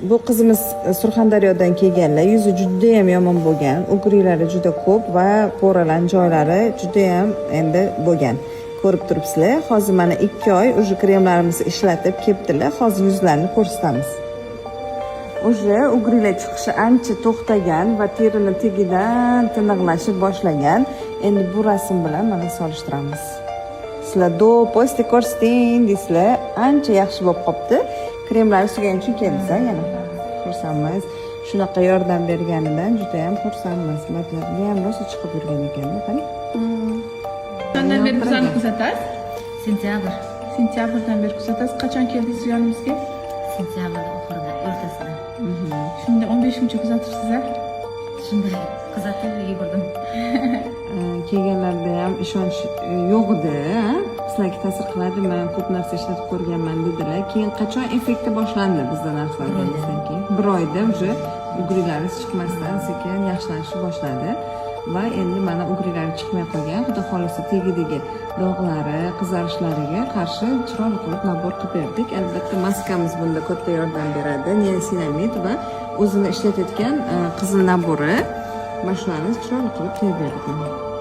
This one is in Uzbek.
Bu qizimiz Surxondaryodan kelganlar, yuzi juda ham yomon bo'lgan, ugriklari juda ko'p va po'ralan joylari juda ham endi bo'lgan. Ko'rib turibsizlar. Hozir mana 2 oy o'sha kremlarimizni ishlatib kelibdilar. Hozir yuzlarini ko'rsatamiz. O'sha ugrilar chiqishi ancha to'xtagan va terini tagidan tiniqlashib boshlagan. Endi bu rasm bilan mana solishtiramiz. Sizlar do'posti ko'rsating deysizlar, ancha yaxshi bo'lib qopti. Kremlar ustiga kelsa yana xursandmiz. Shunaqa yordam berganidan juda ham xursandmiz. Matlabli ham rosa chiqib yurgan ekan-da, qani? Qandan beri bizlarni kuzatasiz? Sentyabr. Sentyabrdan beri kuzatasiz. Qachon keldingiz yonimizga? Sentyabr oxirida, o'rtasida. Shunda 15 kuncha kuzatibsiz-a? Shunday kuzatib yugurdim. Kelganlarda ham ishonch yo'q edi. Sizlarga ta'sir qiladimi? Ko'p narsa ishlatib ko'rganman dedilar. Keyin qachon effekti boshlandi bizda narsalardan keyin? 1 oyda уже ugrilaringiz chiqmasdan sekin yaxshilanishni boshladi. Va endi mana ugrilari chiqmay qolgan. Xudo xolisa tegidagi dog'lari, qizarishlariga qarshi chiroyli qilib nabor qilib berdik. Albatta maskamiz bunda katta yordam beradi. Niasinamid va o'zini ishlatayotgan qizil nabori. Mashinani chiroyli qilib tayyorladik.